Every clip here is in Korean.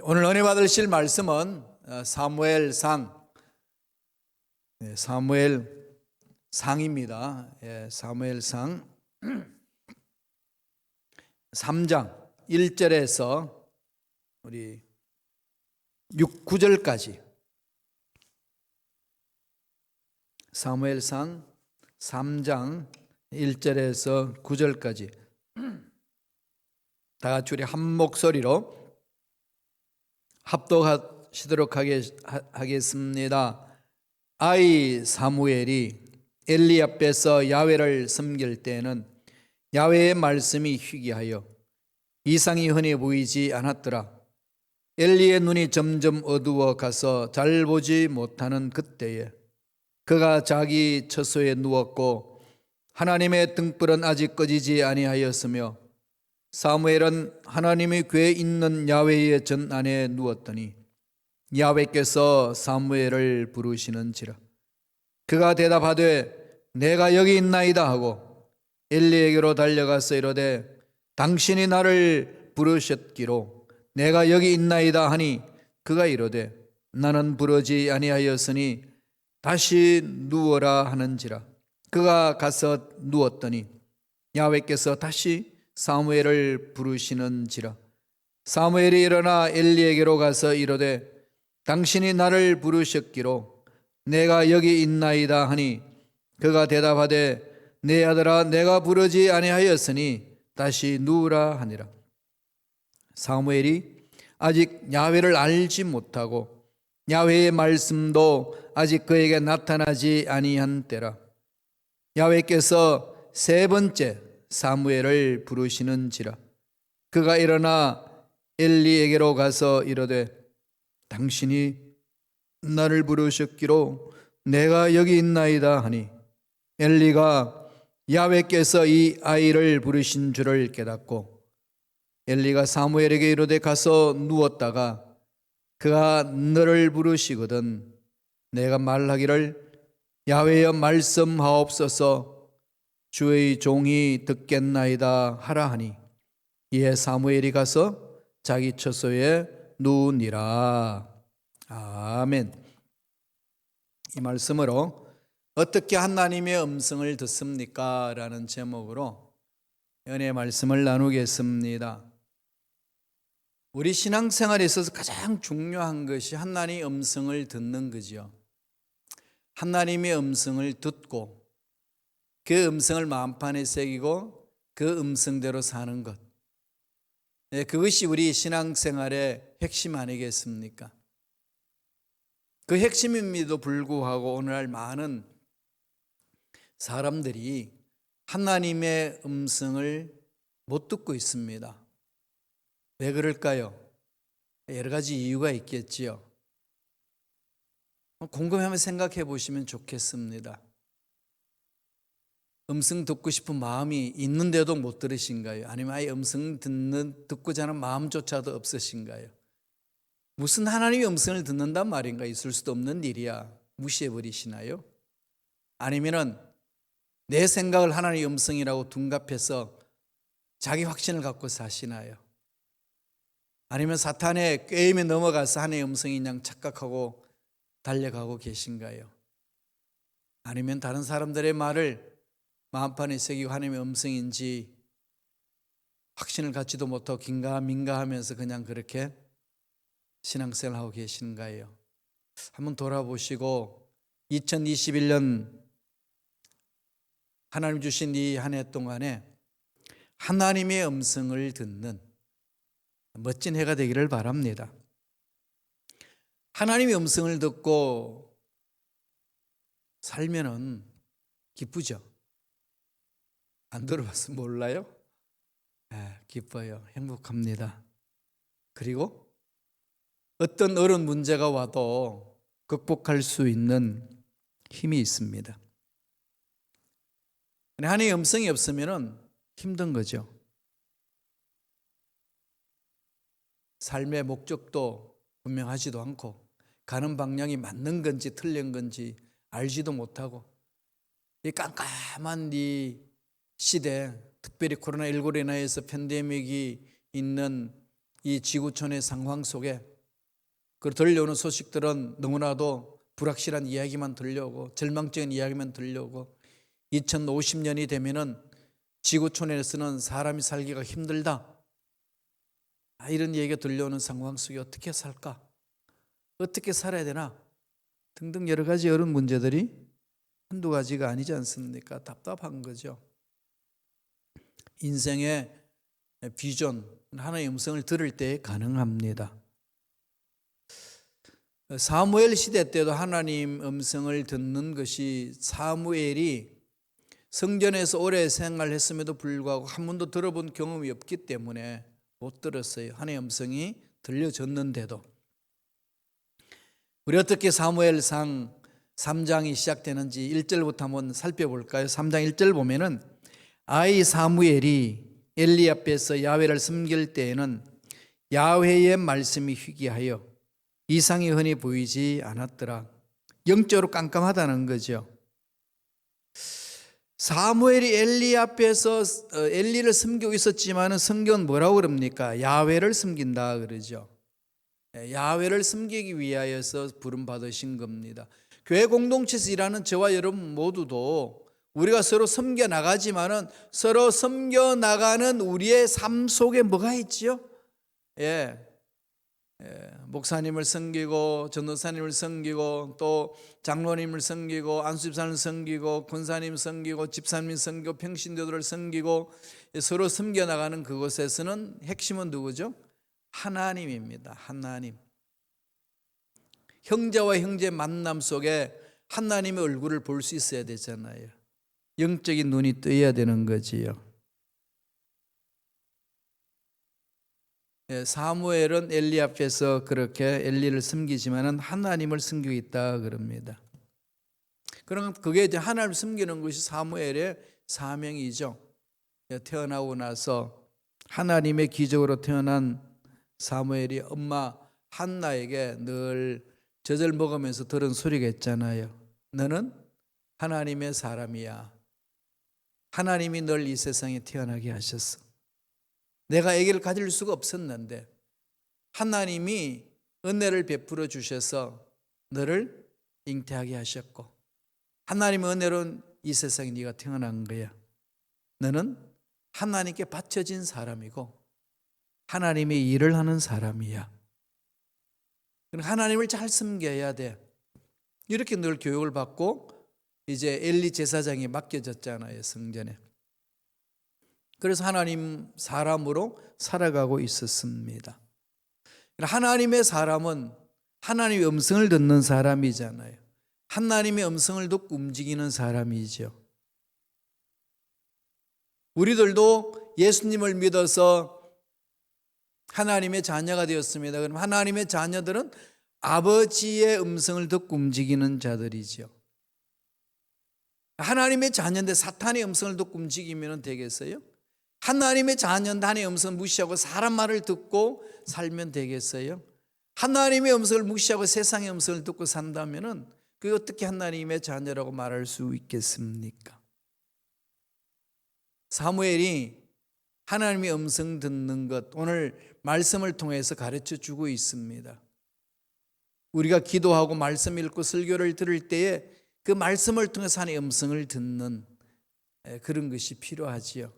오늘 은혜 받으실 말씀은 사무엘상, 사무엘상입니다. 사무엘상 3장 1절에서 우리 9절까지, 사무엘상 3장 1절에서 9절까지 다 같이 우리 한 목소리로 합독하시도록 하겠습니다. 아이 사무엘이 엘리 앞에서 야훼를 섬길 때에는 야훼의 말씀이 희귀하여 이상이 흔히 보이지 않았더라. 엘리의 눈이 점점 어두워 가서 잘 보지 못하는 그때에 그가 자기 처소에 누웠고 하나님의 등불은 아직 꺼지지 아니하였으며 사무엘은 하나님의 궤에 있는 야훼의 전 안에 누웠더니 야훼께서 사무엘을 부르시는지라. 그가 대답하되 내가 여기 있나이다 하고 엘리에게로 달려가서 이르되 당신이 나를 부르셨기로 내가 여기 있나이다 하니 그가 이르되 나는 부르지 아니하였으니 다시 누워라 하는지라. 그가 가서 누웠더니 야훼께서 다시 사무엘을 부르시는지라. 사무엘이 일어나 엘리에게로 가서 이르되 당신이 나를 부르셨기로 내가 여기 있나이다 하니 그가 대답하되 내 아들아 내가 부르지 아니하였으니 다시 누우라 하니라. 사무엘이 아직 야훼를 알지 못하고 야훼의 말씀도 아직 그에게 나타나지 아니한 때라. 야훼께서 세 번째 사무엘을 부르시는지라. 그가 일어나 엘리에게로 가서 이르되 당신이 나를 부르셨기로 내가 여기 있나이다 하니 엘리가 야훼께서 이 아이를 부르신 줄을 깨닫고 엘리가 사무엘에게 이르되 가서 누웠다가 그가 너를 부르시거든 내가 말하기를 야훼여 말씀하옵소서 주의 종이 듣겠나이다 하라 하니 이에 사무엘이 가서 자기 처소에 누우니라. 아멘. 이 말씀으로 어떻게 하나님의 음성을 듣습니까? 라는 제목으로 은혜의 말씀을 나누겠습니다. 우리 신앙생활에 있어서 가장 중요한 것이 하나님의 음성을 듣는 거죠. 하나님의 음성을 듣고 그 음성을 마음판에 새기고 그 음성대로 사는 것, 그것이 우리 신앙생활의 핵심 아니겠습니까? 그 핵심임에도 불구하고 오늘날 많은 사람들이 하나님의 음성을 못 듣고 있습니다. 왜 그럴까요? 여러 가지 이유가 있겠지요. 곰곰이 생각해 보시면 좋겠습니다. 음성 듣고 싶은 마음이 있는데도 못 들으신가요? 아니면 아예 음성 듣고자 하는 마음조차도 없으신가요? 무슨 하나님의 음성을 듣는단 말인가? 있을 수도 없는 일이야. 무시해버리시나요? 아니면은 내 생각을 하나님의 음성이라고 둔갑해서 자기 확신을 갖고 사시나요? 아니면 사탄의 꾀임에 넘어가서 하나님의 음성인 양 착각하고 달려가고 계신가요? 아니면 다른 사람들의 말을 마음판에 새기고 하나님의 음성인지 확신을 갖지도 못하고 긴가민가 하면서 그냥 그렇게 신앙생활하고 계신가요? 한번 돌아보시고 2021년 하나님 주신 이 한 해 동안에 하나님의 음성을 듣는 멋진 해가 되기를 바랍니다. 하나님의 음성을 듣고 살면은 기쁘죠? 안 들어봤어? 몰라요? 기뻐요. 행복합니다. 그리고 어떤 어려운 문제가 와도 극복할 수 있는 힘이 있습니다. 하나님의 음성이 없으면 힘든 거죠. 삶의 목적도 분명하지도 않고 가는 방향이 맞는 건지 틀린 건지 알지도 못하고 이 깜깜한 이 시대, 특별히 코로나19로 인해서 팬데믹이 있는 이 지구촌의 상황 속에 그 들려오는 소식들은 너무나도 불확실한 이야기만 들려오고 절망적인 이야기만 들려오고 2050년이 되면은 지구촌에서는 사람이 살기가 힘들다, 이런 얘기가 들려오는 상황 속에 어떻게 살까? 어떻게 살아야 되나? 등등 여러 가지 어려운 문제들이 한두 가지가 아니지 않습니까? 답답한 거죠. 인생의 비전, 하나님의 음성을 들을 때 가능합니다. 사무엘 시대 때도 하나님 음성을 듣는 것이, 사무엘이 성전에서 오래 생활했음에도 불구하고 한 번도 들어본 경험이 없기 때문에 못 들었어요. 하나님의 음성이 들려졌는데도. 우리 어떻게 사무엘상 3장이 시작되는지 1절부터 한번 살펴볼까요? 3장 1절 보면은 아이 사무엘이 엘리 앞에서 야훼를 섬길 때에는 야훼의 말씀이 희귀하여 이상이 흔히 보이지 않았더라. 영적으로 깜깜하다는 거죠. 사무엘이 엘리 앞에서 엘리를 섬기고 있었지만 성경은 뭐라고 그럽니까? 야훼를 섬긴다 그러죠. 야훼를 섬기기 위하여서 부름 받으신 겁니다. 교회 공동체에서 일하는 저와 여러분 모두도 우리가 서로 섬겨 나가지만은 서로 섬겨 나가는 우리의 삶 속에 뭐가 있지요? 목사님을 섬기고 전도사님을 섬기고 또 장로님을 섬기고 안수집사님을 섬기고 권사님 섬기고 집사님 섬기고 평신도들을 섬기고 서로 섬겨 나가는 그곳에서는 핵심은 누구죠? 하나님입니다. 하나님. 형제와 형제 만남 속에 하나님의 얼굴을 볼 수 있어야 되잖아요. 영적인 눈이 떠야 되는 거지요. 사무엘은 엘리 앞에서 그렇게 엘리를 섬기지만은 하나님을 섬기고 있다 그럽니다. 그럼 그게 이제 하나님을 섬기는 것이 사무엘의 사명이죠. 태어나고 나서 하나님의 기적으로 태어난 사무엘이 엄마 한나에게 늘 젖을 먹으면서 들은 소리가 있잖아요. 너는 하나님의 사람이야. 하나님이 널 이 세상에 태어나게 하셨어. 내가 아기를 가질 수가 없었는데 하나님이 은혜를 베풀어 주셔서 너를 잉태하게 하셨고, 하나님의 은혜로 이 세상에 네가 태어난 거야. 너는 하나님께 바쳐진 사람이고 하나님의 일을 하는 사람이야. 하나님을 잘 섬겨야 돼. 이렇게 늘 교육을 받고 이제 엘리 제사장이 맡겨졌잖아요, 성전에. 그래서 하나님 사람으로 살아가고 있었습니다. 하나님의 사람은 하나님의 음성을 듣는 사람이잖아요. 하나님의 음성을 듣고 움직이는 사람이죠. 우리들도 예수님을 믿어서 하나님의 자녀가 되었습니다. 그럼 하나님의 자녀들은 아버지의 음성을 듣고 움직이는 자들이죠. 하나님의 자녀인데 사탄의 음성을 듣고 움직이면 되겠어요? 하나님의 자녀인데 하나님의 음성을 무시하고 사람 말을 듣고 살면 되겠어요? 하나님의 음성을 무시하고 세상의 음성을 듣고 산다면 그게 어떻게 하나님의 자녀라고 말할 수 있겠습니까? 사무엘이 하나님의 음성 듣는 것, 오늘 말씀을 통해서 가르쳐 주고 있습니다. 우리가 기도하고 말씀 읽고 설교를 들을 때에 그 말씀을 통해서 하나님의 음성을 듣는 그런 것이 필요하지요.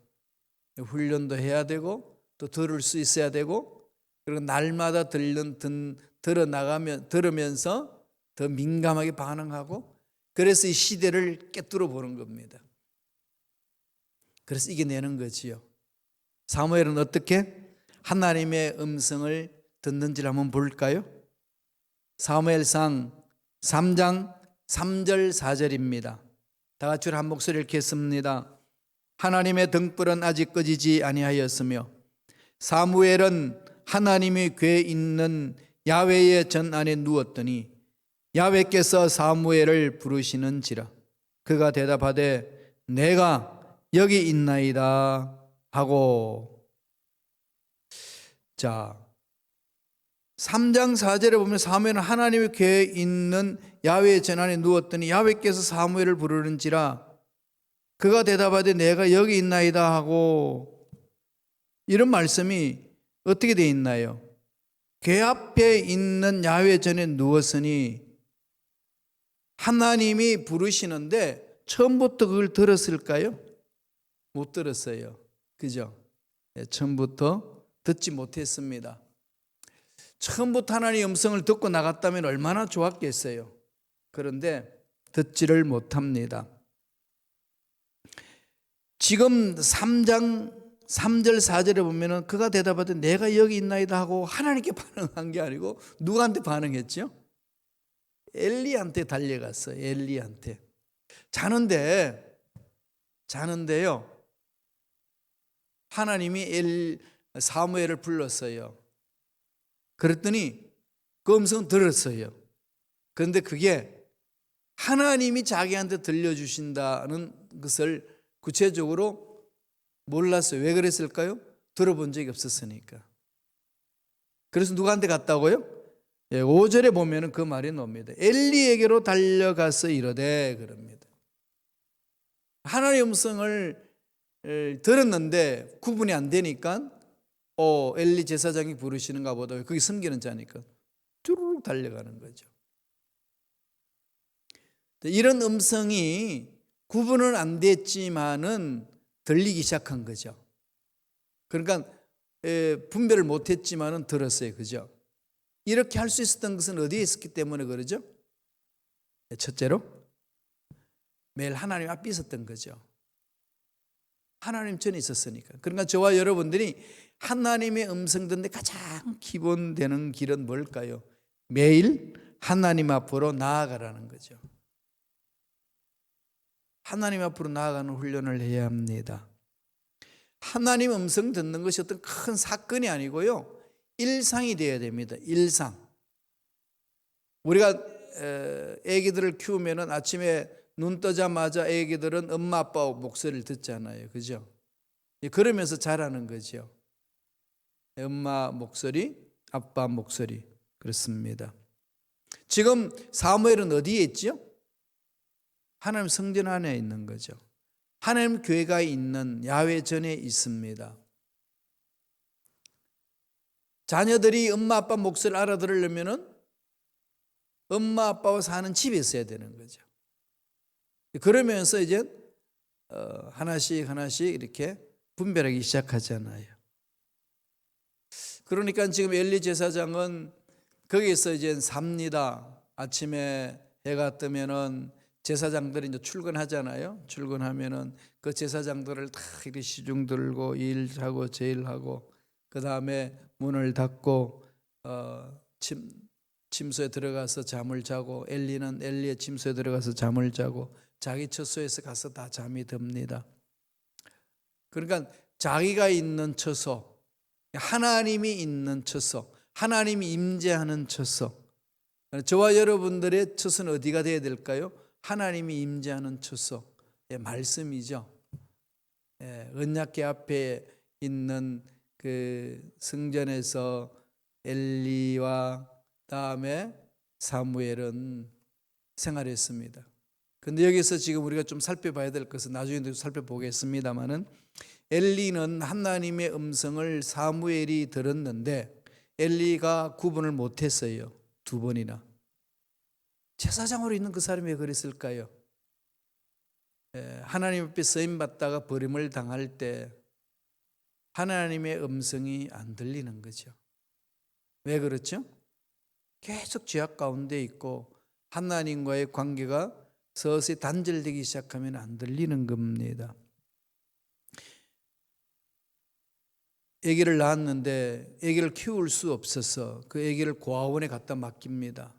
훈련도 해야 되고 또 들을 수 있어야 되고, 그리고 날마다 들으면서 더 민감하게 반응하고, 그래서 이 시대를 꿰뚫어 보는 겁니다. 그래서 이겨내는 거지요. 사무엘은 어떻게 하나님의 음성을 듣는지를 한번 볼까요? 사무엘상 3장 3절 4절입니다. 다 같이 한 목소리 읽겠습니다. 하나님의 등불은 아직 꺼지지 아니하였으며 사무엘은 하나님이 궤에 있는 야훼의 전 안에 누웠더니 야훼께서 사무엘을 부르시는지라. 그가 대답하되 내가 여기 있나이다 하고. 자, 3장 4절에 보면 사무엘은 하나님의 궤에 있는 야훼의 전 안에 누웠더니 야훼께서 사무엘을 부르는지라. 그가 대답하되 내가 여기 있나이다 하고. 이런 말씀이 어떻게 돼 있나요? 궤 앞에 있는 야훼 전에 누웠으니 하나님이 부르시는데 처음부터 그걸 들었을까요? 못 들었어요. 그죠? 처음부터 듣지 못했습니다. 처음부터 하나님의 음성을 듣고 나갔다면 얼마나 좋았겠어요. 그런데 듣지를 못합니다. 지금 3장 3절 4절에 보면은 그가 대답하되 내가 여기 있나이다 하고 하나님께 반응한 게 아니고 누구한테 반응했죠? 엘리한테 달려갔어요. 엘리한테. 자는데요. 하나님이 사무엘을 불렀어요. 그랬더니 그 음성 들었어요. 그런데 그게 하나님이 자기한테 들려주신다는 것을 구체적으로 몰랐어요. 왜 그랬을까요? 들어본 적이 없었으니까. 그래서 누구한테 갔다고요? 5절에 보면 그 말이 나옵니다. 엘리에게로 달려가서 이르되 그럽니다. 하나님의 음성을 들었는데 구분이 안 되니까 엘리 제사장이 부르시는가 보다. 거기 섬기는 자니까 쭈르륵 달려가는 거죠. 이런 음성이 구분은 안 됐지만은 들리기 시작한 거죠. 그러니까 분별을 못했지만은 들었어요. 그죠? 이렇게 할 수 있었던 것은 어디에 있었기 때문에 그러죠? 첫째로 매일 하나님 앞에 있었던 거죠. 하나님 전에 있었으니까. 그러니까 저와 여러분들이 하나님의 음성 듣는데 가장 기본되는 길은 뭘까요? 매일 하나님 앞으로 나아가라는 거죠. 하나님 앞으로 나아가는 훈련을 해야 합니다. 하나님 음성 듣는 것이 어떤 큰 사건이 아니고요, 일상이 되어야 됩니다. 일상. 우리가 애기들을 키우면은 아침에 눈 뜨자마자 애기들은 엄마 아빠 목소리를 듣잖아요. 그죠? 그러면서 자라는 거죠. 엄마 목소리, 아빠 목소리. 그렇습니다. 지금 사무엘은 어디에 있죠? 하나님 성전 안에 있는 거죠. 하나님 교회가 있는 야훼 전에 있습니다. 자녀들이 엄마 아빠 목소리를 알아들으려면은 엄마 아빠와 사는 집에 있어야 되는 거죠. 그러면서 이제 하나씩 이렇게 분별하기 시작하잖아요. 그러니까 지금 엘리 제사장은 거기서 이제 삽니다. 아침에 해가 뜨면은 제사장들이 이제 출근하잖아요. 출근하면은 그 제사장들을 다 이렇게 시중 들고 일하고 제일하고 그 다음에 문을 닫고 침소에 들어가서 잠을 자고, 엘리는 엘리의 침소에 들어가서 잠을 자고 자기 처소에서 가서 다 잠이 듭니다. 그러니까 자기가 있는 처소, 하나님이 있는 처소, 하나님이 임재하는 처소. 저와 여러분들의 처소는 어디가 되어야 될까요? 하나님이 임재하는 처소, 말씀이죠. 언약궤 앞에 있는 그 성전에서 엘리와 다음에 사무엘은 생활했습니다. 근데 여기서 지금 우리가 좀 살펴봐야 될 것은 나중에도 살펴보겠습니다만은, 엘리는 하나님의 음성을 사무엘이 들었는데 엘리가 구분을 못했어요. 2번이나. 제사장으로 있는 그 사람이 왜 그랬을까요? 하나님 앞에 쓰임받다가 버림을 당할 때 하나님의 음성이 안 들리는 거죠. 왜 그렇죠? 계속 죄악 가운데 있고 하나님과의 관계가 서서히 단절되기 시작하면 안 들리는 겁니다. 아기를 낳았는데 아기를 키울 수 없어서 그 아기를 고아원에 갖다 맡깁니다.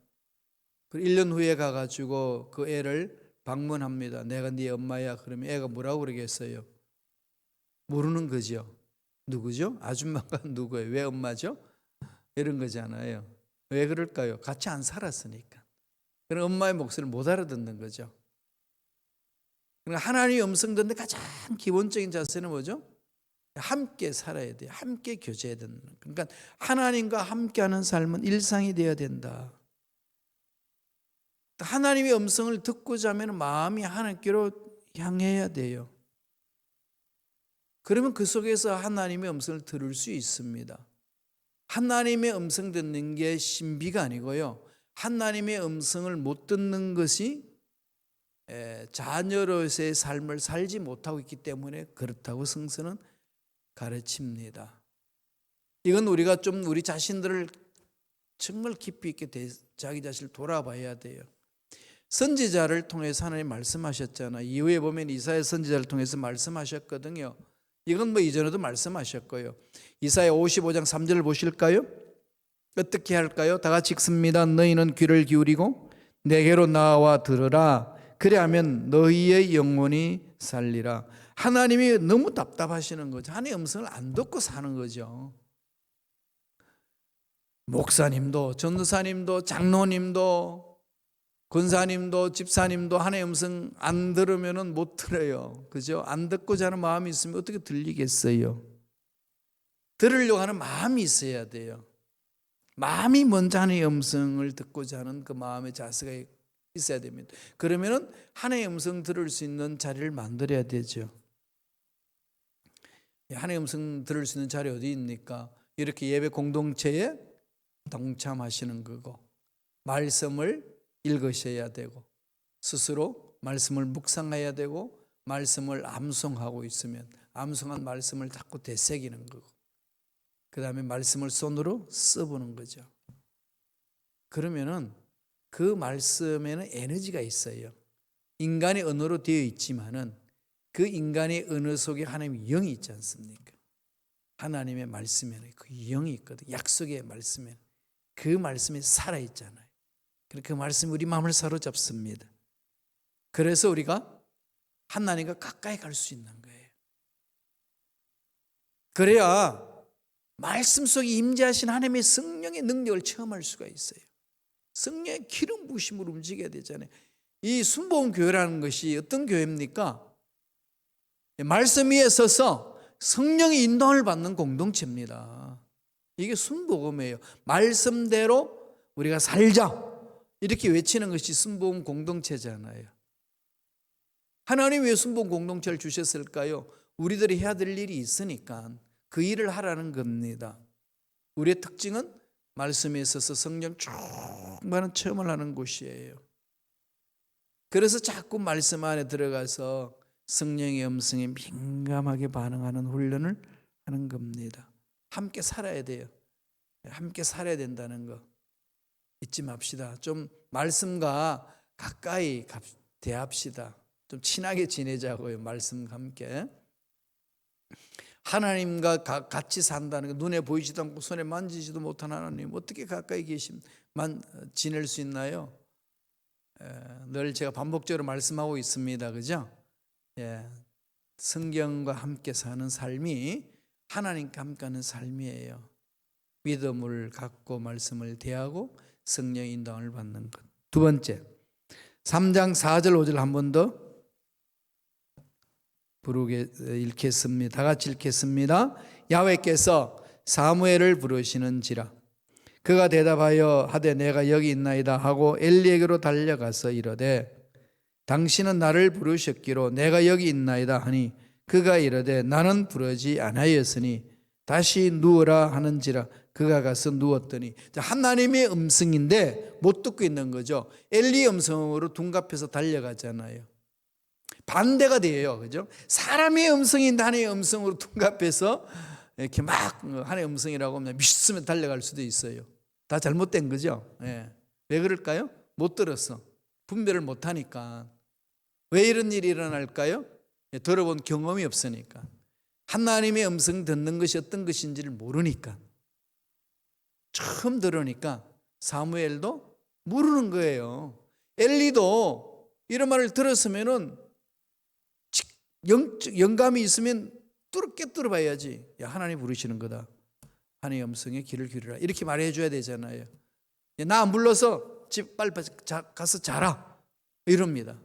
1년 후에 가가지고 그 애를 방문합니다. 내가 네 엄마야. 그러면 애가 뭐라고 그러겠어요? 모르는 거죠. 누구죠? 아줌마가 누구예요? 왜 엄마죠? 이런 거잖아요. 왜 그럴까요? 같이 안 살았으니까. 그럼 엄마의 목소리를 못 알아듣는 거죠. 그러니까 하나님의 음성 듣는데 가장 기본적인 자세는 뭐죠? 함께 살아야 돼요. 함께 교제해야 된다. 그러니까 하나님과 함께하는 삶은 일상이 되어야 된다. 하나님의 음성을 듣고자 하면 마음이 하나님께로 향해야 돼요. 그러면 그 속에서 하나님의 음성을 들을 수 있습니다. 하나님의 음성 듣는 게 신비가 아니고요, 하나님의 음성을 못 듣는 것이 자녀로서의 삶을 살지 못하고 있기 때문에 그렇다고 성서는 가르칩니다. 이건 우리가 좀 우리 자신들을 정말 깊이 있게 자기 자신을 돌아봐야 돼요. 선지자를 통해서 하나님 말씀하셨잖아요. 이후에 보면 이사야 선지자를 통해서 말씀하셨거든요. 이건 뭐 이전에도 말씀하셨고요. 이사야 55장 3절을 보실까요? 어떻게 할까요? 다 같이 읽습니다. 너희는 귀를 기울이고 내게로 나와 들으라. 그래야면 너희의 영혼이 살리라. 하나님이 너무 답답하시는 거죠. 하나님의 음성을 안 듣고 사는 거죠. 목사님도 전도사님도 장로님도 권사님도 집사님도 하나님의 음성 안 들으면 못 들어요. 그죠? 안 듣고자 하는 마음이 있으면 어떻게 들리겠어요? 들으려고 하는 마음이 있어야 돼요. 마음이 먼저 하나님의 음성을 듣고자 하는 그 마음의 자세가 있어야 됩니다. 그러면 하나님의 음성 들을 수 있는 자리를 만들어야 되죠. 하나님의 음성 들을 수 있는 자리 어디 있습니까? 이렇게 예배 공동체에 동참하시는 거고, 말씀을 읽으셔야 되고, 스스로 말씀을 묵상해야 되고, 말씀을 암송하고 있으면 암송한 말씀을 자꾸 되새기는 거고, 그 다음에 말씀을 손으로 써보는 거죠. 그러면은 그 말씀에는 에너지가 있어요. 인간의 언어로 되어 있지만은 그 인간의 언어 속에 하나님의 영이 있지 않습니까? 하나님의 말씀에는 그 영이 있거든. 약속의 말씀에는 그 말씀이 살아있잖아요. 그 말씀이 우리 마음을 사로잡습니다. 그래서 우리가 하나님과 가까이 갈 수 있는 거예요. 그래야 말씀 속에 임재하신 하나님의 성령의 능력을 체험할 수가 있어요. 성령의 기름 부으심으로 움직여야 되잖아요. 이 순복음교회라는 것이 어떤 교회입니까? 말씀 위에 서서 성령의 인도를 받는 공동체입니다. 이게 순복음이에요. 말씀대로 우리가 살자, 이렇게 외치는 것이 순복음 공동체잖아요. 하나님 왜 순복음 공동체를 주셨을까요? 우리들이 해야 될 일이 있으니까 그 일을 하라는 겁니다. 우리의 특징은 말씀에 있어서 성령 충만한 체험을 하는 곳이에요. 그래서 자꾸 말씀 안에 들어가서 성령의 음성에 민감하게 반응하는 훈련을 하는 겁니다. 함께 살아야 돼요. 함께 살아야 된다는 거 잊지 맙시다. 좀 말씀과 가까이 대합시다. 좀 친하게 지내자고요. 말씀과 함께. 하나님과 같이 산다는 거, 눈에 보이지도 않고 손에 만지지도 못한 하나님 어떻게 가까이 지낼 수 있나요? 늘 제가 반복적으로 말씀하고 있습니다. 그죠? 예, 성경과 함께 사는 삶이 하나님과 함께 하는 삶이에요. 믿음을 갖고 말씀을 대하고 성령의 인도함을 받는 것. 두 번째, 3장 4절 5절 한 번 더 읽겠습니다. 다 같이 읽겠습니다. 야훼께서 사무엘을 부르시는지라 그가 대답하여 하되 내가 여기 있나이다 하고 엘리에게로 달려가서 이르되 당신은 나를 부르셨기로 내가 여기 있나이다 하니 그가 이르되 나는 부르지 아니하였으니 다시 누우라 하는지라 그가 가서 누웠더니, 하나님의 음성인데 못 듣고 있는 거죠. 엘리의 음성으로 둔갑해서 달려가잖아요. 반대가 돼요. 그죠? 사람의 음성인데 하나님의 음성으로 둔갑해서 이렇게 막 하나님의 음성이라고 하면 믿으면 달려갈 수도 있어요. 다 잘못된 거죠. 예. 왜 그럴까요? 못 들었어. 분별을 못 하니까. 왜 이런 일이 일어날까요? 들어본 경험이 없으니까. 하나님의 음성 듣는 것이 어떤 것인지를 모르니까. 처음 들으니까 사무엘도 모르는 거예요. 엘리도 이런 말을 들었으면은 영감이 있으면 깨뚫어 봐야지. 야, 하나님 부르시는 거다. 하나님의 음성에 귀를 기울이라. 이렇게 말해줘야 되잖아요. 나 안 불러서 집 빨리 가서 자라. 이럽니다.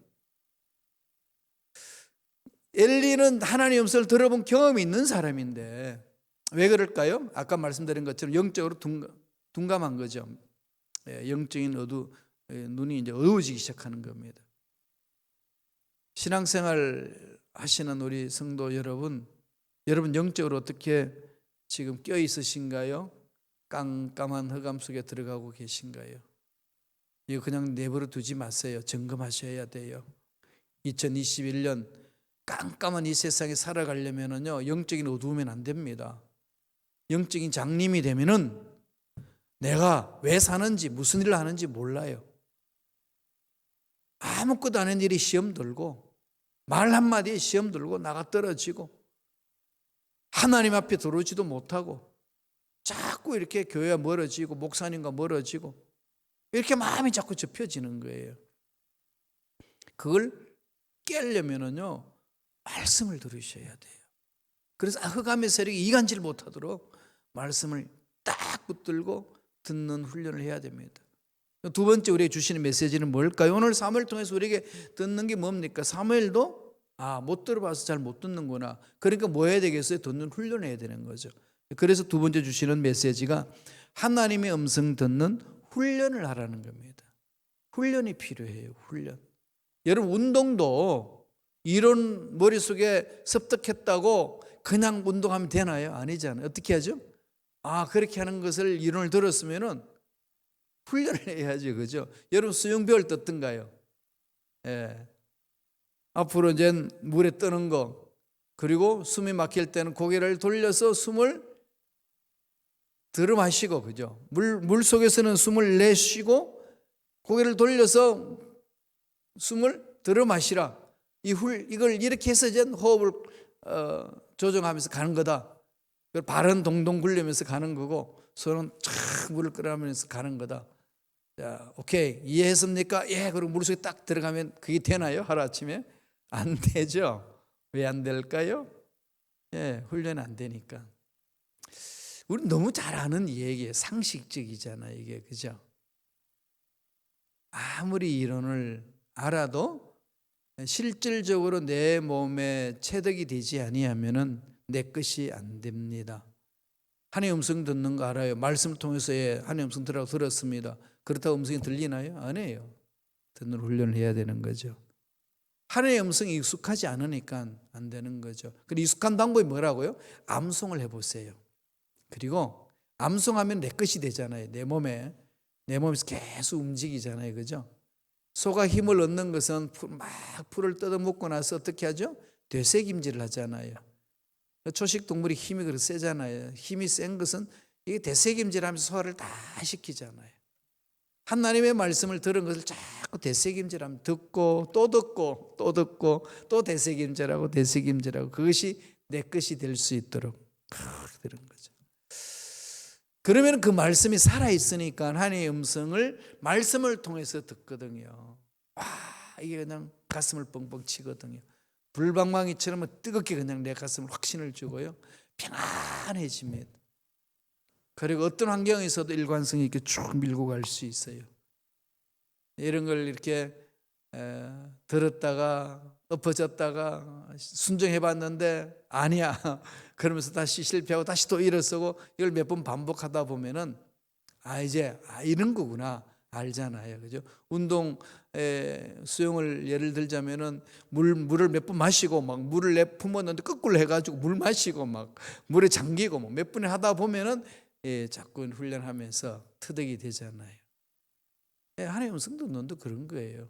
엘리는 하나님의 음성을 들어본 경험이 있는 사람인데 왜 그럴까요? 아까 말씀드린 것처럼 영적으로 둔감한 거죠. 영적인 눈이 이제 어두워지기 시작하는 겁니다. 신앙생활 하시는 우리 성도 여러분 영적으로 어떻게 지금 껴 있으신가요? 깜깜한 흑암 속에 들어가고 계신가요? 이거 그냥 내버려 두지 마세요. 점검하셔야 돼요. 2021년 깜깜한 이 세상에 살아가려면요, 영적인 어두우면 안 됩니다. 영적인 장님이 되면은 내가 왜 사는지 무슨 일을 하는지 몰라요. 아무것도 안 하는 일이 시험 들고 말 한마디에 시험 들고 나가 떨어지고 하나님 앞에 들어오지도 못하고 자꾸 이렇게 교회와 멀어지고 목사님과 멀어지고 이렇게 마음이 자꾸 접혀지는 거예요. 그걸 깨려면은요, 말씀을 들으셔야 돼요. 그래서 흑암의 세력이 이간질 못하도록 말씀을 딱 붙들고 듣는 훈련을 해야 됩니다. 두 번째 우리에게 주시는 메시지는 뭘까요? 오늘 사무엘 통해서 우리에게 듣는 게 뭡니까? 사무엘도 못 들어봐서 잘 못 듣는구나. 그러니까 뭐 해야 되겠어요? 듣는 훈련을 해야 되는 거죠. 그래서 두 번째 주시는 메시지가 하나님의 음성 듣는 훈련을 하라는 겁니다. 훈련이 필요해요. 훈련. 여러분, 운동도 이론 머릿속에 습득했다고 그냥 운동하면 되나요? 아니잖아요. 어떻게 하죠? 그렇게 하는 것을 이론을 들었으면은 훈련을 해야죠. 그죠? 여러분, 수영 배울 때 어떤가요? 예. 앞으로 이제 물에 뜨는 거, 그리고 숨이 막힐 때는 고개를 돌려서 숨을 들어 마시고, 그죠? 물 속에서는 숨을 내쉬고 고개를 돌려서 숨을 들어 마시라. 이걸 이렇게 해서 이제 호흡을 조정하면서 가는 거다. 발은 동동 굴리면서 가는 거고 손은 쫙 물을 끌어가면서 가는 거다. 자, 오케이, 이해했습니까? 예. 그리고 물속에 딱 들어가면 그게 되나요? 하루아침에? 안 되죠. 왜 안 될까요? 예, 훈련 안 되니까. 우리 너무 잘 아는 얘기예요. 상식적이잖아요, 이게. 그죠? 아무리 이론을 알아도 실질적으로 내 몸에 체득이 되지 아니하면은 내 것이 안 됩니다. 하나님 음성 듣는 거 알아요. 말씀 통해서 하나님 음성 들었습니다. 그렇다고 음성이 들리나요? 아니에요. 듣는 훈련을 해야 되는 거죠. 하나님의 음성이 익숙하지 않으니까 안 되는 거죠. 그리고 익숙한 방법이 뭐라고요? 암송을 해보세요. 그리고 암송하면 내 것이 되잖아요. 내 몸에서 계속 움직이잖아요. 그죠? 소가 힘을 얻는 것은 막 풀을 뜯어먹고 나서 어떻게 하죠? 되새김질을 하잖아요. 초식 동물이 힘이 그렇게 세잖아요. 힘이 센 것은 이게 되새김질하면서 소화를 다 시키잖아요. 하나님의 말씀을 들은 것을 자꾸 되새김질하면 듣고 또 듣고 또 듣고 또 되새김질하고 되새김질하고 그것이 내 것이 될 수 있도록 들은 거죠. 그러면 그 말씀이 살아있으니까 하나님의 음성을 말씀을 통해서 듣거든요. 이게 그냥 가슴을 뻥뻥 치거든요. 불방망이처럼 뜨겁게 그냥 내 가슴을 확신을 주고요. 평안해집니다. 그리고 어떤 환경에서도 일관성 있게 쭉 밀고 갈 수 있어요. 이런 걸 이렇게 들었다가 엎어졌다가 순종해봤는데 아니야 그러면서 다시 실패하고 다시 또 일어서고 이걸 몇 번 반복하다 보면은 이제 이런 거구나 알잖아요. 그죠? 운동 수영을 예를 들자면은 물을 몇 번 마시고 막 물을 품었는데 거꾸로 해가지고 물 마시고 막 물에 잠기고 뭐 몇 번을 하다 보면은 자꾸 훈련하면서 터득이 되잖아요. 하나님 음성 듣는도 그런 거예요.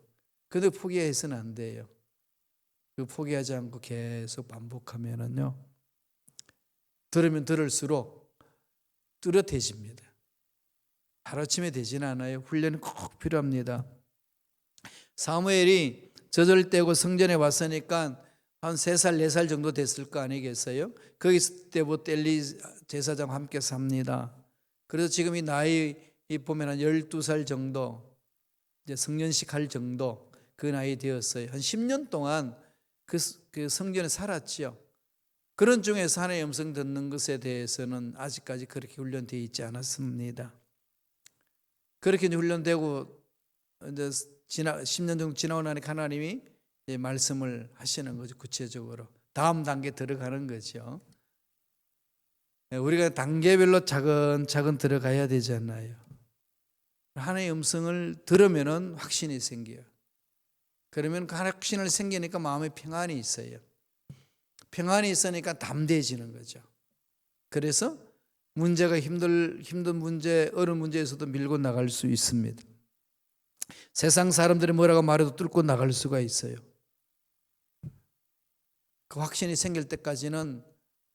근데 포기해서는 안 돼요. 그 포기하지 않고 계속 반복하면은요, 들으면 들을수록 뚜렷해집니다. 하루아침에 되지는 않아요. 훈련이 꼭 필요합니다. 사무엘이 저절되고 성전에 왔으니까 한 3살, 4살 정도 됐을 거 아니겠어요? 거기 있을 때부터 엘리 제사장과 함께 삽니다. 그래서 지금 이 나이 보면 한 12살 정도, 이제 성년식 할 정도 그 나이 되었어요. 한 10년 동안 그 성전에 살았지요. 그런 중에서 하나님의 음성 듣는 것에 대해서는 아직까지 그렇게 훈련되어 있지 않았습니다. 그렇게 이제 훈련되고 이제 10년 정도 지나고 나니까 하나님이 말씀을 하시는 거죠. 구체적으로 다음 단계 들어가는 거죠. 우리가 단계별로 차근차근 들어가야 되잖아요. 하나님의 음성을 들으면은 확신이 생겨요. 그러면 그 확신을 생기니까 마음에 평안이 있어요. 평안이 있으니까 담대해지는 거죠. 그래서 문제가 힘든 문제, 어려운 문제에서도 밀고 나갈 수 있습니다. 세상 사람들이 뭐라고 말해도 뚫고 나갈 수가 있어요. 그 확신이 생길 때까지는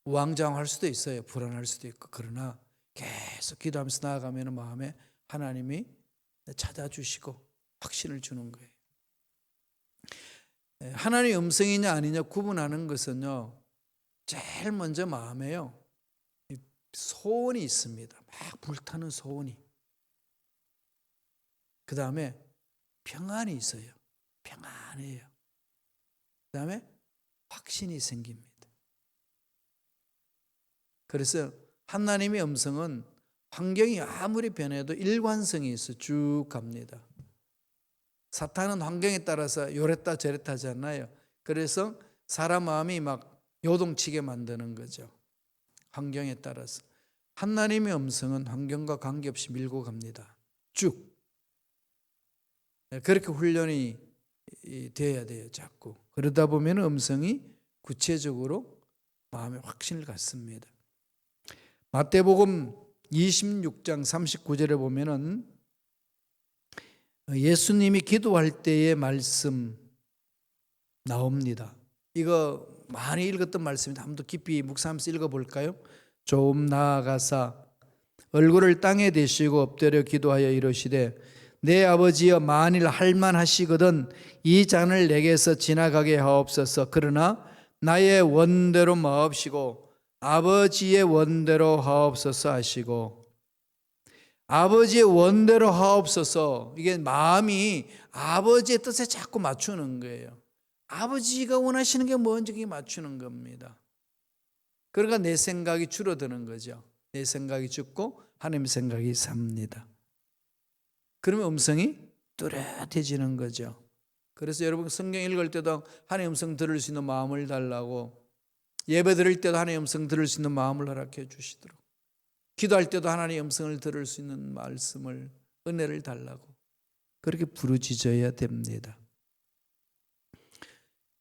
우왕좌왕할 수도 있어요. 불안할 수도 있고. 그러나 계속 기도하면서 나아가면 마음에 하나님이 찾아주시고 확신을 주는 거예요. 하나님의 음성이냐 아니냐 구분하는 것은요, 제일 먼저 마음에요, 소원이 있습니다. 막 불타는 소원이. 그 다음에 평안이 있어요. 평안해요. 그 다음에 확신이 생깁니다. 그래서 하나님의 음성은 환경이 아무리 변해도 일관성이 있어 쭉 갑니다. 사탄은 환경에 따라서 요랬다 저랬다 하잖아요. 그래서 사람 마음이 막 요동치게 만드는 거죠. 환경에 따라서. 하나님의 음성은 환경과 관계없이 밀고 갑니다. 쭉. 그렇게 훈련이 되어야 돼요. 자꾸. 그러다 보면 음성이 구체적으로 마음에 확신을 갖습니다. 마태복음 26장 39절에 보면은 예수님이 기도할 때의 말씀 나옵니다. 이거 많이 읽었던 말씀인데 한번 더 깊이 묵상하면서 읽어볼까요? 좀 나아가사 얼굴을 땅에 대시고 엎드려 기도하여 이르시되 내 아버지여 만일 할만하시거든 이 잔을 내게서 지나가게 하옵소서. 그러나 나의 원대로 마옵시고 아버지의 원대로 하옵소서 하시고, 아버지의 원대로 하옵소서, 이게 마음이 아버지의 뜻에 자꾸 맞추는 거예요. 아버지가 원하시는 게 뭔지 그게 맞추는 겁니다. 그러니까 내 생각이 줄어드는 거죠. 내 생각이 죽고 하나님의 생각이 삽니다. 그러면 음성이 뚜렷해지는 거죠. 그래서 여러분 성경 읽을 때도 하나님의 음성 들을 수 있는 마음을 달라고, 예배 드릴 때도 하나님의 음성 들을 수 있는 마음을 허락해 주시도록, 기도할 때도 하나님의 음성을 들을 수 있는 말씀을, 은혜를 달라고 그렇게 부르짖어야 됩니다.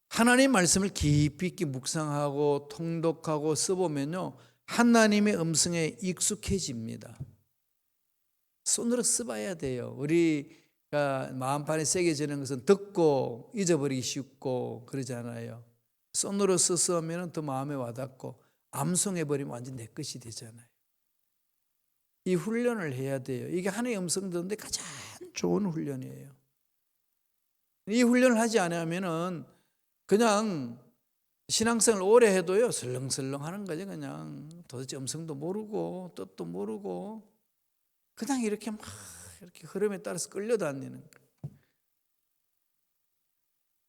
하나님의 말씀을 깊이 있게 묵상하고 통독하고 써보면요, 하나님의 음성에 익숙해집니다. 손으로 써봐야 돼요. 우리가 마음판에 새겨지는 것은 듣고 잊어버리기 쉽고 그러잖아요. 손으로 써서 하면 더 마음에 와닿고 암송해버리면 완전 내 것이 되잖아요. 이 훈련을 해야 돼요. 이게 하나님의 음성 듣는데 가장 좋은 훈련이에요. 이 훈련을 하지 않으면 그냥 신앙생활 오래 해도요, 설렁설렁 하는 거죠. 그냥 도대체 음성도 모르고 뜻도 모르고 그냥 이렇게 막 이렇게 흐름에 따라서 끌려다니는 거예요.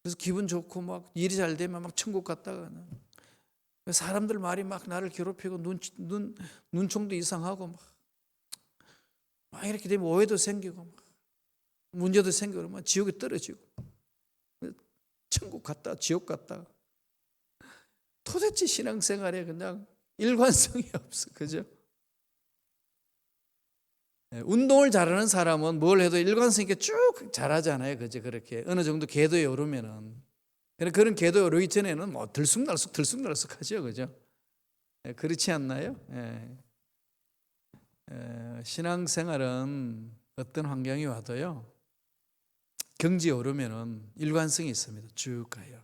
그래서 기분 좋고 막 일이 잘 되면 막 천국 갔다가 사람들 말이 막 나를 괴롭히고 눈총도 이상하고 막 이렇게 되면 오해도 생기고 막 문제도 생기고 막 지옥에 떨어지고 천국 갔다 지옥 갔다. 도대체 신앙생활에 그냥 일관성이 없어. 그죠? 운동을 잘하는 사람은 뭘 해도 일관성 있게 쭉 잘하잖아요. 그죠? 그렇게 어느 정도 궤도에 오르면은, 그런 궤도에 오르기 전에는 뭐 들쑥날쑥 하죠. 그죠? 그렇지 않나요? 신앙생활은 어떤 환경이 와도요, 경지에 오르면은 일관성이 있습니다. 쭉 가요.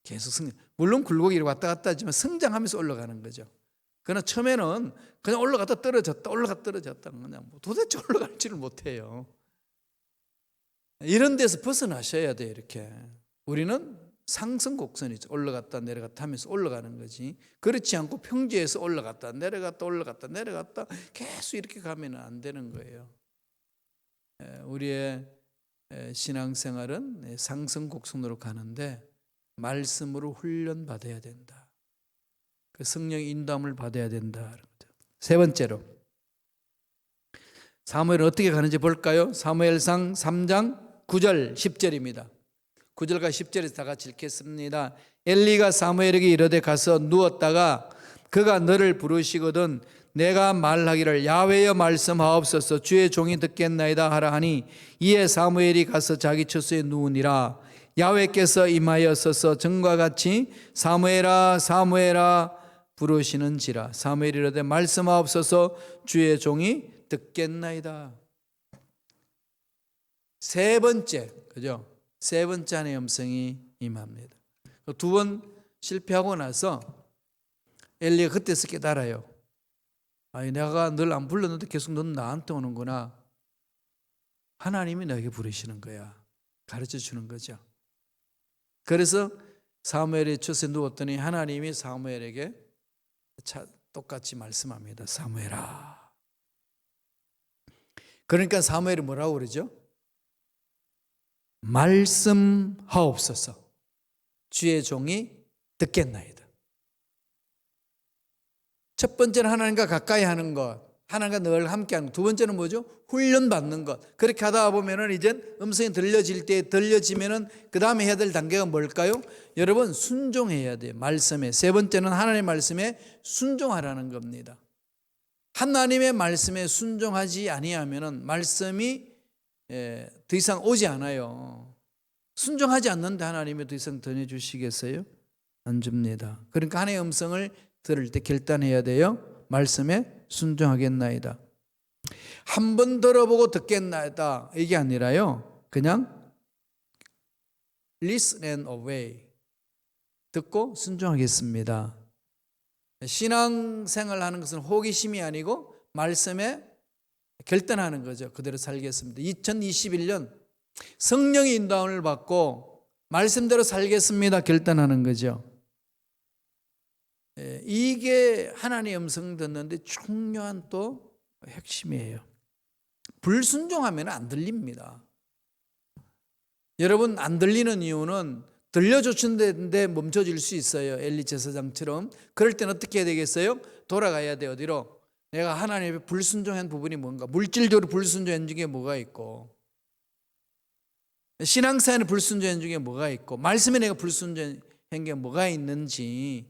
계속 성장. 물론 굴곡이 왔다 갔다 하지만 성장하면서 올라가는 거죠. 그러나 처음에는 그냥 올라갔다 떨어졌다 그냥 도대체 올라갈지를 못해요. 이런 데서 벗어나셔야 돼요. 이렇게 우리는 상승 곡선이죠. 올라갔다 내려갔다 하면서 올라가는 거지, 그렇지 않고 평지에서 올라갔다 내려갔다 계속 이렇게 가면 안 되는 거예요. 우리의 신앙생활은 상승 곡선으로 가는데 말씀으로 훈련받아야 된다. 그 성령의 인도함을 받아야 된다. 세 번째로 사무엘은 어떻게 가는지 볼까요? 사무엘상 3장 9절 10절입니다. 9절과 10절에서 다 같이 읽겠습니다. 엘리가 사무엘에게 이르되 가서 누웠다가 그가 너를 부르시거든 내가 말하기를 야훼여 말씀하옵소서 주의 종이 듣겠나이다 하라 하니 이에 사무엘이 가서 자기 처소에 누우니라. 야훼께서 임하여 서서 전과 같이 사무엘아 사무엘아 부르시는지라. 사무엘이 이르되 말씀하옵소서 주의 종이 듣겠나이다. 세 번째, 그죠? 세 번째 하나님의 음성이 임합니다. 두 번 실패하고 나서 엘리가 그때서 깨달아요. 아니, 내가 널 안 불렀는데 계속 넌 나한테 오는구나. 하나님이 너에게 부르시는 거야. 가르쳐 주는 거죠. 그래서 사무엘이 젖에 누웠더니 하나님이 사무엘에게 똑같이 말씀합니다. 사무엘아. 그러니까 사무엘이 뭐라고 그러죠? 말씀하옵소서 주의 종이 듣겠나이다. 첫 번째는 하나님과 가까이 하는 것, 하나님과 늘 함께하는 것. 두 번째는 뭐죠? 훈련받는 것. 그렇게 하다 보면은 이제 음성이 들려지면은 그 다음에 해야 될 단계가 뭘까요? 여러분, 순종해야 돼요. 말씀에. 세 번째는 하나님의 말씀에 순종하라는 겁니다. 하나님의 말씀에 순종하지 아니하면은 말씀이 더 이상 오지 않아요. 순종하지 않는데 하나님이 더 이상 전해주시겠어요? 안 줍니다. 그러니까 하나님의 음성을 들을 때 결단해야 돼요. 말씀에 순종하겠나이다. 한 번 들어보고 듣겠나이다 이게 아니라요, 그냥 listen and obey, 듣고 순종하겠습니다. 신앙생활 하는 것은 호기심이 아니고 말씀에 결단하는 거죠. 그대로 살겠습니다. 2021년 성령의 인도함을 받고 말씀대로 살겠습니다. 결단하는 거죠. 이게 하나님의 음성 듣는데 중요한 또 핵심이에요. 불순종하면 안 들립니다. 여러분, 안 들리는 이유는 들려주는데 멈춰질 수 있어요. 엘리 제사장처럼. 그럴 때는 어떻게 해야 되겠어요? 돌아가야 돼요. 어디로? 내가 하나님의 불순종한 부분이 뭔가, 물질적으로 불순종한 중에 뭐가 있고, 신앙생활에 불순종한 중에 뭐가 있고, 말씀에 내가 불순종한 게 뭐가 있는지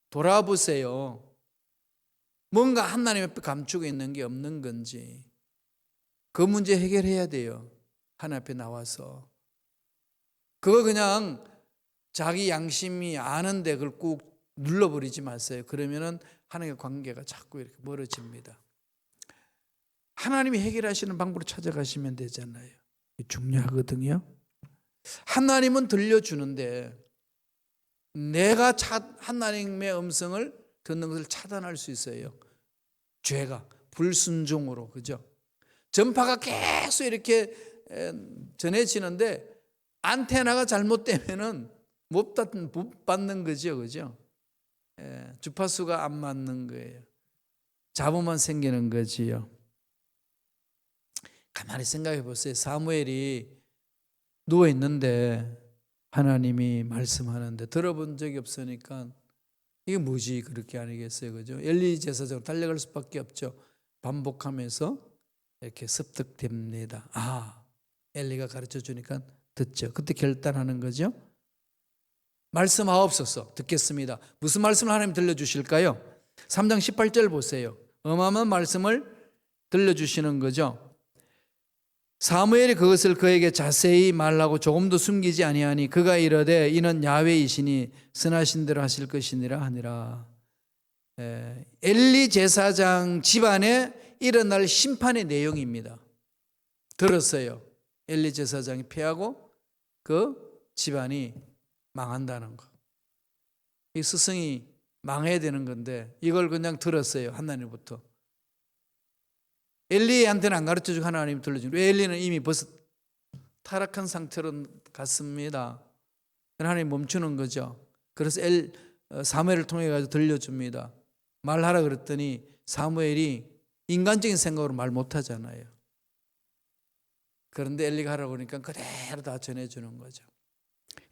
돌아보세요. 뭔가 하나님 앞에 감추고 있는 게 없는 건지 그 문제 해결해야 돼요. 하나님 앞에 나와서. 그거 그냥 자기 양심이 아는데 그걸 꾹 눌러버리지 마세요. 그러면은 하나님의 관계가 자꾸 이렇게 멀어집니다. 하나님이 해결하시는 방법으로 찾아가시면 되잖아요. 중요하거든요. 하나님은 들려주는데 내가 하나님의 음성을 듣는 것을 차단할 수 있어요. 죄가, 불순종으로, 그죠? 전파가 계속 이렇게 전해지는데 안테나가 잘못되면은 못 받는 거죠, 그죠? 주파수가 안 맞는 거예요. 잡음만 생기는 거지요. 가만히 생각해 보세요. 사무엘이 누워 있는데 하나님이 말씀하는데 들어본 적이 없으니까 이게 뭐지 그렇게 아니겠어요, 그죠? 엘리 제사장으로 달려갈 수밖에 없죠. 반복하면서 이렇게 습득됩니다. 아, 엘리가 가르쳐 주니까 듣죠. 그때 결단하는 거죠. 말씀하옵소서. 듣겠습니다. 무슨 말씀을 하나님 들려주실까요? 3장 18절 보세요. 어마어마한 말씀을 들려주시는 거죠. 사무엘이 그것을 그에게 자세히 말하고 조금도 숨기지 아니하니 그가 이르되 이는 야훼이시니 선하신 대로 하실 것이니라 하니라. 엘리 제사장 집안에 일어날 심판의 내용입니다. 들었어요. 엘리 제사장이 패하고 그 집안이 망한다는 거. 이 스승이 망해야 되는 건데 이걸 그냥 들었어요. 하나님부터. 엘리한테는 안 가르쳐주고 하나님이 들려주고, 엘리는 이미 벌써 타락한 상태로 갔습니다. 하나님 멈추는 거죠. 그래서 사무엘을 통해 가지고 들려줍니다. 말하라 그랬더니 사무엘이 인간적인 생각으로 말 못하잖아요. 그런데 엘리가 하라고 그러니까 그대로 다 전해주는 거죠.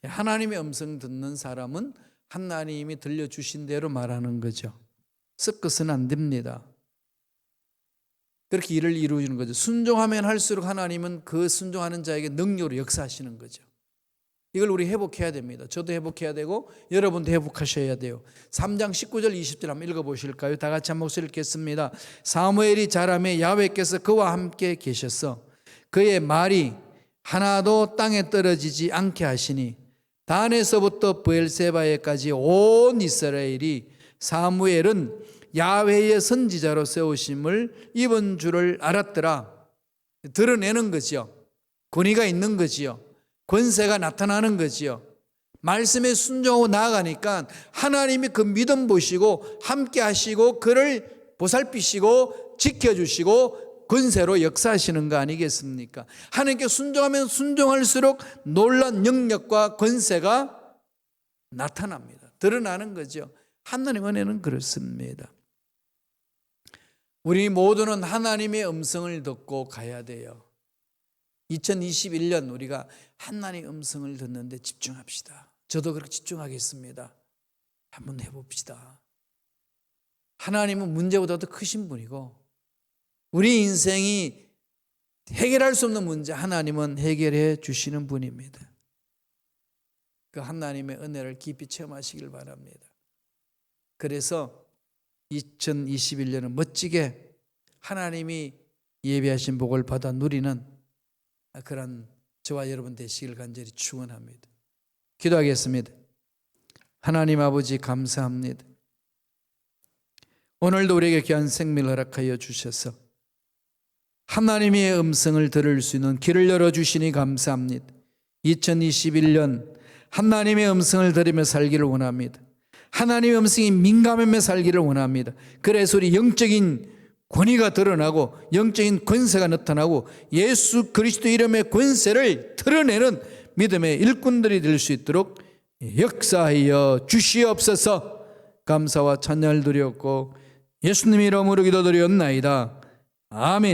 하나님의 음성 듣는 사람은 하나님이 들려주신 대로 말하는 거죠. 섞어서는 안 됩니다. 그렇게 일을 이루어주는 거죠. 순종하면 할수록 하나님은 그 순종하는 자에게 능력으로 역사하시는 거죠. 이걸 우리 회복해야 됩니다. 저도 회복해야 되고 여러분도 회복하셔야 돼요. 3장 19절 20절 한번 읽어보실까요? 다 같이 한 목소리 읽겠습니다. 사무엘이 자라매 야훼께서 그와 함께 계셨어. 그의 말이 하나도 땅에 떨어지지 않게 하시니 단에서부터 브엘세바에까지 온 이스라엘이 사무엘은 야훼의 선지자로 세우심을 입은 줄을 알았더라. 드러내는 거지요. 권위가 있는 거지요. 권세가 나타나는 거지요. 말씀에 순종하고 나아가니까 하나님이 그 믿음 보시고 함께 하시고 그를 보살피시고 지켜주시고 권세로 역사하시는 거 아니겠습니까? 하나님께 순종하면 순종할수록 놀라운 능력과 권세가 나타납니다. 드러나는 거죠. 하나님의 은혜는 그렇습니다. 우리 모두는 하나님의 음성을 듣고 가야 돼요. 2021년 우리가 하나님의 음성을 듣는데 집중합시다. 저도 그렇게 집중하겠습니다. 한번 해봅시다. 하나님은 문제보다도 크신 분이고 우리 인생이 해결할 수 없는 문제 하나님은 해결해 주시는 분입니다. 그 하나님의 은혜를 깊이 체험하시길 바랍니다. 그래서 2021년은 멋지게 하나님이 예비하신 복을 받아 누리는 그런 저와 여러분 되시길 간절히 축원합니다. 기도하겠습니다. 하나님 아버지 감사합니다. 오늘도 우리에게 귀한 생명을 허락하여 주셔서 하나님의 음성을 들을 수 있는 길을 열어주시니 감사합니다. 2021년 하나님의 음성을 들으며 살기를 원합니다. 하나님의 음성이 민감하며 살기를 원합니다. 그래서 우리 영적인 권위가 드러나고 영적인 권세가 나타나고 예수 그리스도 이름의 권세를 드러내는 믿음의 일꾼들이 될 수 있도록 역사하여 주시옵소서. 감사와 찬양을 드렸고 예수님 이름으로 기도드렸나이다. 아멘.